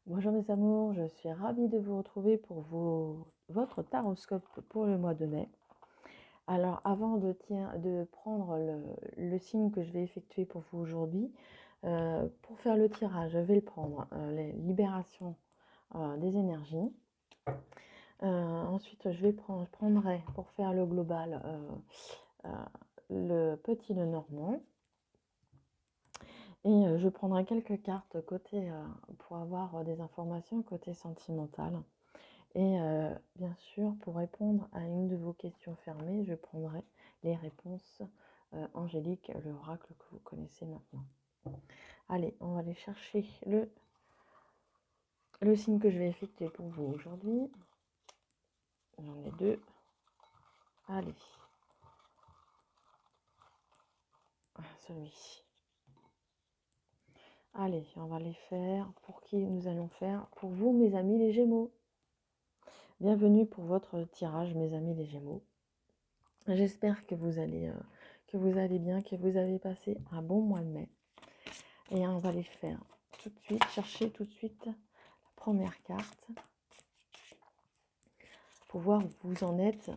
Bonjour mes amours, je suis ravie de vous retrouver pour votre taroscope pour le mois de mai. Alors avant de prendre le signe que je vais effectuer pour vous aujourd'hui, pour faire le tirage, je vais le prendre, les libérations des énergies. Ensuite, je prendrai pour faire le global le petit Lenormand. Et je prendrai quelques cartes côté pour avoir des informations côté sentimental. Et bien sûr, pour répondre à une de vos questions fermées, je prendrai les réponses angéliques, l'oracle que vous connaissez maintenant. Allez, on va aller chercher le signe que je vais effectuer pour vous aujourd'hui. J'en ai deux. Allez. Celui-ci. Allez, on va les faire. Pour qui nous allons faire? Pour vous, mes amis les Gémeaux. Bienvenue pour votre tirage, mes amis les Gémeaux. J'espère que vous allez bien, que vous avez passé un bon mois de mai. Et on va les faire tout de suite, chercher tout de suite la première carte pour voir où vous en êtes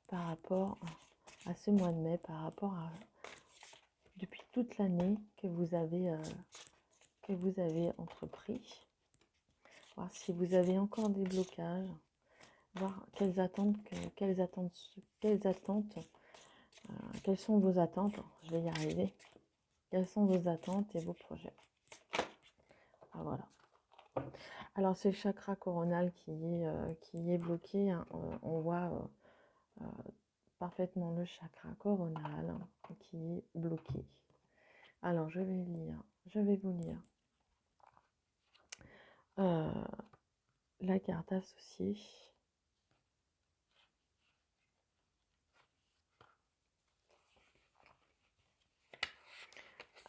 par rapport à ce mois de mai, par rapport à depuis toute l'année que vous avez entrepris. Voir si vous avez encore des blocages, voir quelles sont vos attentes, je vais y arriver, quelles sont vos attentes et vos projets. Ah, voilà. Alors c'est le chakra coronal qui est bloqué, hein. On voit parfaitement le chakra coronal qui est bloqué. Alors je vais vous lire la carte associée.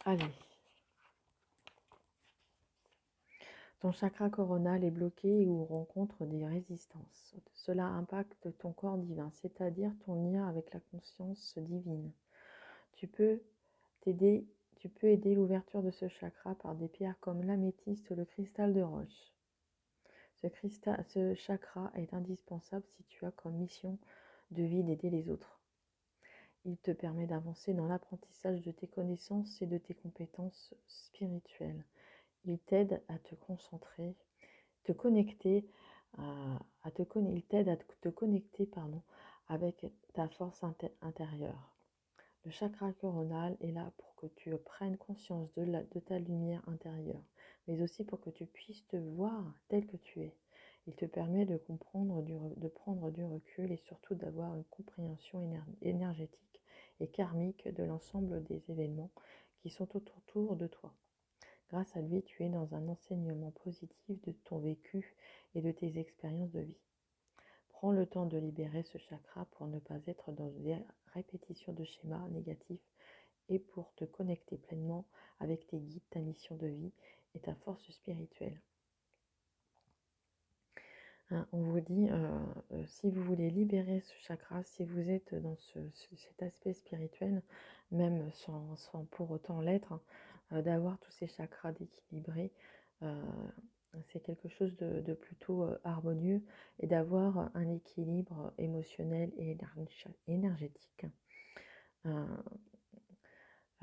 Allez. Ton chakra coronal est bloqué ou rencontre des résistances. Cela impacte ton corps divin, c'est-à-dire ton lien avec la conscience divine. Tu peux aider l'ouverture de ce chakra par des pierres comme l'améthyste ou le cristal de roche. Ce chakra est indispensable si tu as comme mission de vie d'aider les autres. Il te permet d'avancer dans l'apprentissage de tes connaissances et de tes compétences spirituelles. Il t'aide à te concentrer, il t'aide à te connecter avec ta force intérieure. Le chakra coronal est là pour que tu prennes conscience de ta lumière intérieure, mais aussi pour que tu puisses te voir tel que tu es. Il te permet de prendre du recul et surtout d'avoir une compréhension énergétique et karmique de l'ensemble des événements qui sont autour de toi. Grâce à lui, tu es dans un enseignement positif de ton vécu et de tes expériences de vie. Prends le temps de libérer ce chakra pour ne pas être dans des répétitions de schémas négatifs et pour te connecter pleinement avec tes guides, ta mission de vie et ta force spirituelle. Hein, on vous dit, si vous voulez libérer ce chakra, si vous êtes dans cet aspect spirituel, même sans pour autant l'être, d'avoir tous ces chakras d'équilibrer, c'est quelque chose de plutôt harmonieux et d'avoir un équilibre émotionnel et énergétique.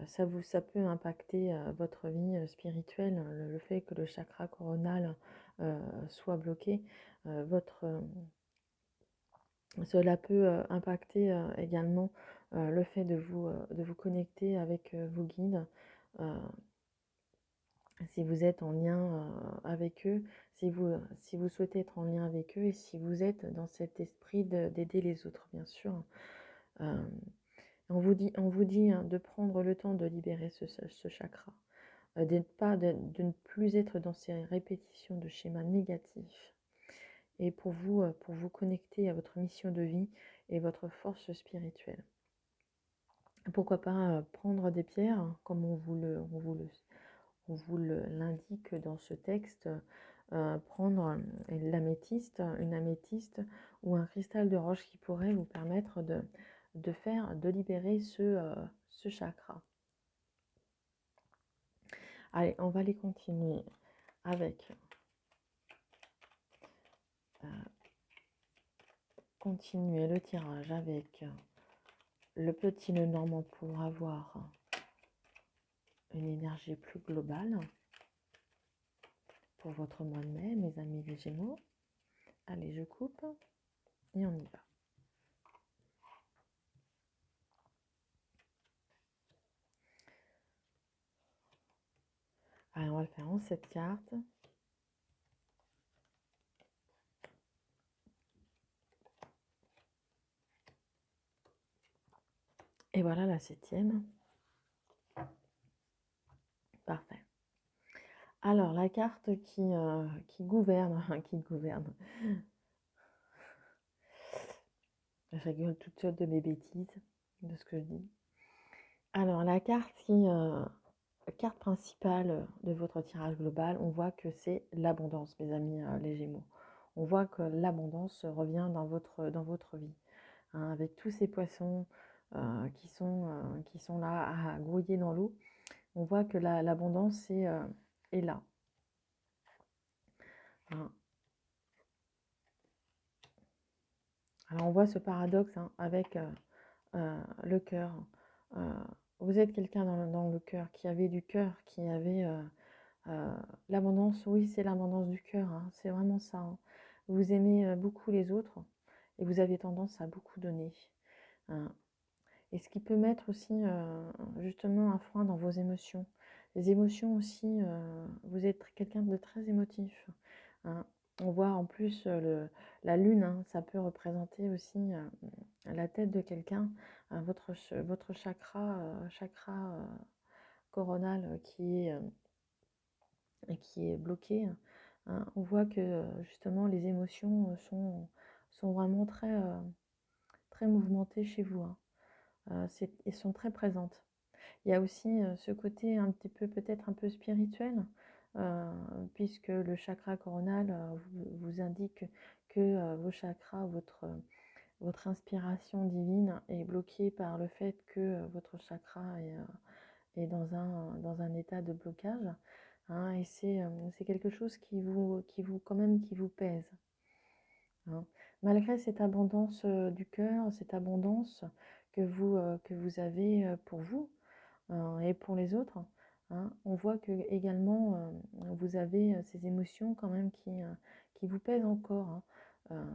Ça peut impacter votre vie spirituelle, le fait que le chakra coronal soit bloqué. Cela peut impacter également le fait de vous connecter avec vos guides. Si vous êtes en lien avec eux, si vous souhaitez être en lien avec eux et si vous êtes dans cet esprit d'aider les autres, bien sûr. On vous dit de prendre le temps de libérer ce chakra, de ne plus être dans ces répétitions de schémas négatifs et pour vous connecter à votre mission de vie et votre force spirituelle. Pourquoi pas prendre des pierres, hein, comme on vous l'indique dans ce texte, prendre une améthyste ou un cristal de roche qui pourrait vous permettre de libérer ce chakra. Allez, on va aller continuer avec continuer le tirage avec le petit nœud normand pour avoir une énergie plus globale pour votre mois de mai, mes amis les Gémeaux. Allez, je coupe et on y va. Allez, on va le faire en 7 cartes. Et voilà la 7e. Parfait. Alors, la carte qui gouverne, qui gouverne. Je rigole toute seule de mes bêtises, de ce que je dis. Alors, la carte carte principale de votre tirage global, on voit que c'est l'abondance, mes amis les Gémeaux. On voit que l'abondance revient dans votre vie, hein, avec tous ces poissons qui sont là à grouiller dans l'eau. On voit que l'abondance est là. Hein. Alors on voit ce paradoxe avec le cœur. Vous êtes quelqu'un dans le cœur, qui avait du cœur, qui avait l'abondance. Oui, c'est l'abondance du cœur, hein, c'est vraiment ça. Hein. Vous aimez beaucoup les autres et vous avez tendance à beaucoup donner. Hein. Et ce qui peut mettre aussi justement un frein dans vos émotions. Les émotions aussi, vous êtes quelqu'un de très émotif. Hein. On voit en plus la lune, hein, ça peut représenter aussi la tête de quelqu'un, votre chakra coronal qui est bloqué. Hein. On voit que justement les émotions sont vraiment très mouvementées chez vous. Hein. Elles sont très présentes. Il y a aussi ce côté un petit peu peut-être un peu spirituel, puisque le chakra coronal vous indique que vos chakras, votre inspiration divine est bloquée par le fait que votre chakra est dans un état de blocage. Hein, et c'est quelque chose qui vous pèse. Hein. Malgré cette abondance du cœur, cette abondance que vous avez pour vous et pour les autres, hein, on voit que également vous avez ces émotions quand même qui vous pèsent encore, hein,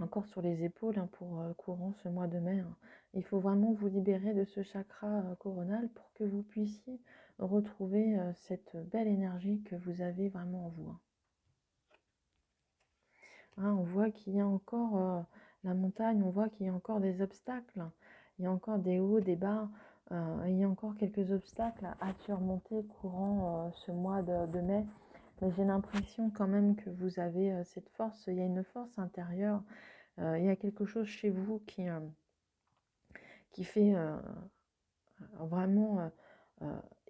encore sur les épaules hein, pour courant ce mois de mai. Hein. Il faut vraiment vous libérer de ce chakra coronal pour que vous puissiez retrouver cette belle énergie que vous avez vraiment en vous. Hein. Hein, on voit qu'il y a encore la montagne, on voit qu'il y a encore des obstacles, il y a encore des hauts, des bas, il y a encore quelques obstacles à surmonter courant ce mois de mai. Mais j'ai l'impression quand même que vous avez cette force, il y a une force intérieure, il y a quelque chose chez vous qui fait vraiment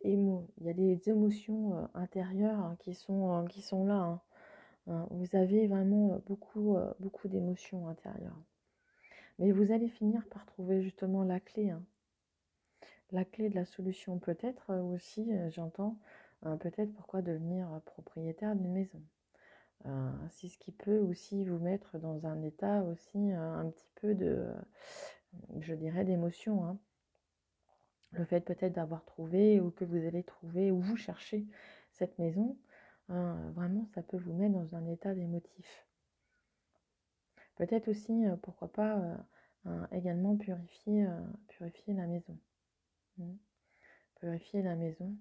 il y a des émotions intérieures hein, qui sont là. Hein. Hein, vous avez vraiment beaucoup d'émotions intérieures. Mais vous allez finir par trouver justement la clé. Hein. La clé de la solution peut-être aussi, j'entends, peut-être pourquoi devenir propriétaire d'une maison. C'est ce qui peut aussi vous mettre dans un état aussi un petit peu je dirais, d'émotion. Hein. Le fait peut-être d'avoir trouvé ou que vous allez trouver ou vous cherchez cette maison, vraiment ça peut vous mettre dans un état d'émotif. Peut-être aussi, pourquoi pas, également purifier la maison. Purifier la maison.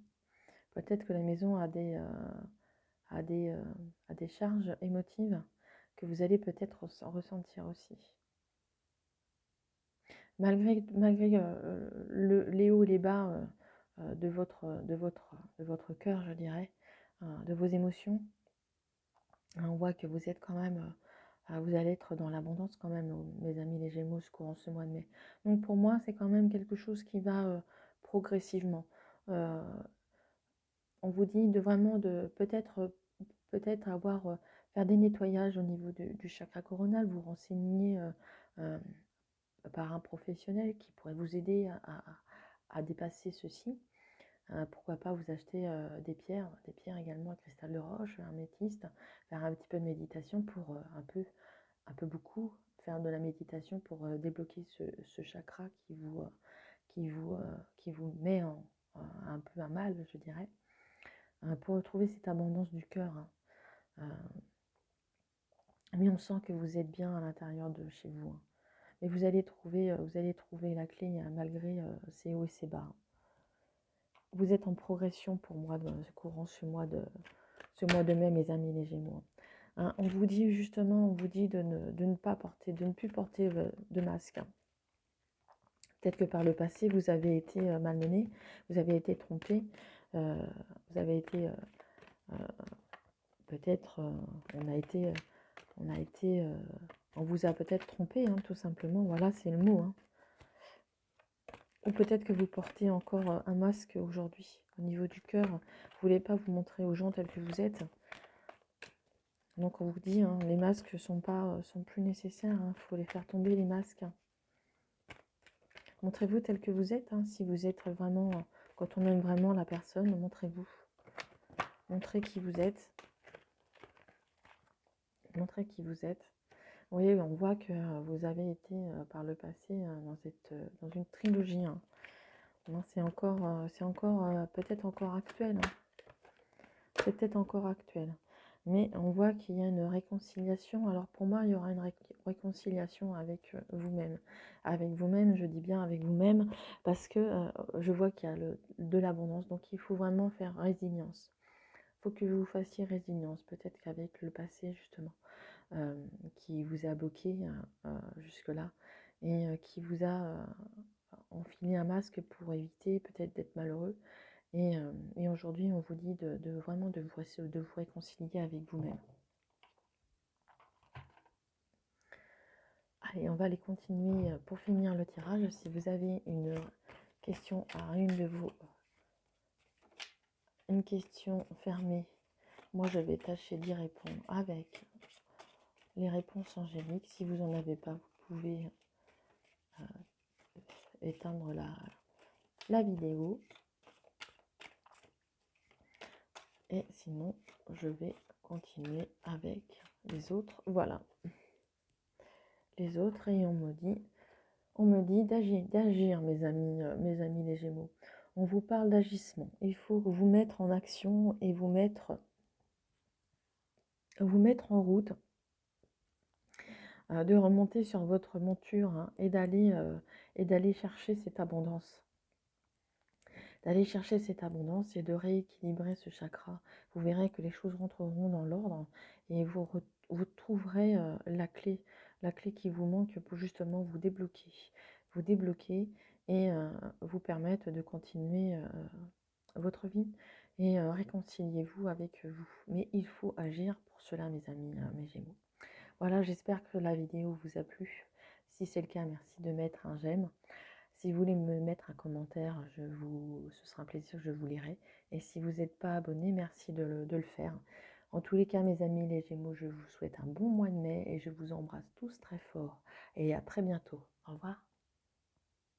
Peut-être que la maison a des charges émotives que vous allez peut-être ressentir aussi. Malgré les hauts et les bas de votre cœur, je dirais, de vos émotions, on voit que vous êtes quand même, vous allez être dans l'abondance quand même, mes amis les Gémeaux, courant ce mois de mai. Donc pour moi, c'est quand même quelque chose qui va progressivement. On vous dit de peut-être faire des nettoyages au niveau du chakra coronal, vous renseigner par un professionnel qui pourrait vous aider à dépasser ceci. Pourquoi pas vous acheter des pierres également, un cristal de roche, un métiste, faire un petit peu de méditation pour un peu beaucoup, faire de la méditation pour débloquer ce chakra qui vous met un peu à mal, je dirais, pour retrouver cette abondance du cœur. Mais on sent que vous êtes bien à l'intérieur de chez vous. Mais vous allez trouver la clé malgré ces hauts et ces bas. Vous êtes en progression pour moi courant ce mois de mai, mes amis les Gémeaux. Hein, on vous dit justement, de ne pas porter, de ne plus porter de masque. Peut-être que par le passé, vous avez été malmené, vous avez été trompé, vous avez été peut-être, on vous a peut-être trompé, hein, tout simplement. Voilà, c'est le mot. Hein. Ou peut-être que vous portez encore un masque aujourd'hui au niveau du cœur. Vous ne voulez pas vous montrer aux gens tels que vous êtes. Donc on vous dit, hein, les masques sont plus nécessaires. Il faut les faire tomber, les masques. Montrez-vous tel que vous êtes. Hein, si vous êtes vraiment, quand on aime vraiment la personne, montrez-vous. Montrez qui vous êtes. Montrez qui vous êtes. Oui, on voit que vous avez été par le passé dans une trilogie. Hein. C'est encore peut-être encore actuel. Hein. C'est peut-être encore actuel. Mais on voit qu'il y a une réconciliation. Alors pour moi, il y aura une réconciliation avec vous-même. Avec vous-même, je dis bien avec vous-même, parce que je vois qu'il y a de l'abondance. Donc il faut vraiment faire résilience. Il faut que vous fassiez résilience. Peut-être qu'avec le passé, justement, qui vous a bloqué jusque-là et qui vous a enfilé un masque pour éviter peut-être d'être malheureux. Et aujourd'hui, on vous dit vraiment de vous réconcilier avec vous-même. Allez, on va aller continuer pour finir le tirage. Si vous avez une question à une question fermée, moi je vais tâcher d'y répondre avec les réponses angéliques. Si vous n'en avez pas, vous pouvez éteindre la vidéo. Et sinon, je vais continuer avec les autres. Voilà. Les autres, et on me dit d'agir, mes amis les Gémeaux. On vous parle d'agissement. Il faut vous mettre en action et vous mettre en route, de remonter sur votre monture, hein, et d'aller chercher cette abondance. D'aller chercher cette abondance et de rééquilibrer ce chakra. Vous verrez que les choses rentreront dans l'ordre et vous trouverez la clé qui vous manque pour justement vous débloquer et vous permettre de continuer votre vie et réconciliez-vous avec vous. Mais il faut agir pour cela, mes amis, mes Gémeaux. Voilà, j'espère que la vidéo vous a plu. Si c'est le cas, merci de mettre un j'aime. Si vous voulez me mettre un commentaire, ce sera un plaisir, je vous lirai. Et si vous n'êtes pas abonné, merci de le faire. En tous les cas, mes amis les Gémeaux, je vous souhaite un bon mois de mai et je vous embrasse tous très fort. Et à très bientôt. Au revoir.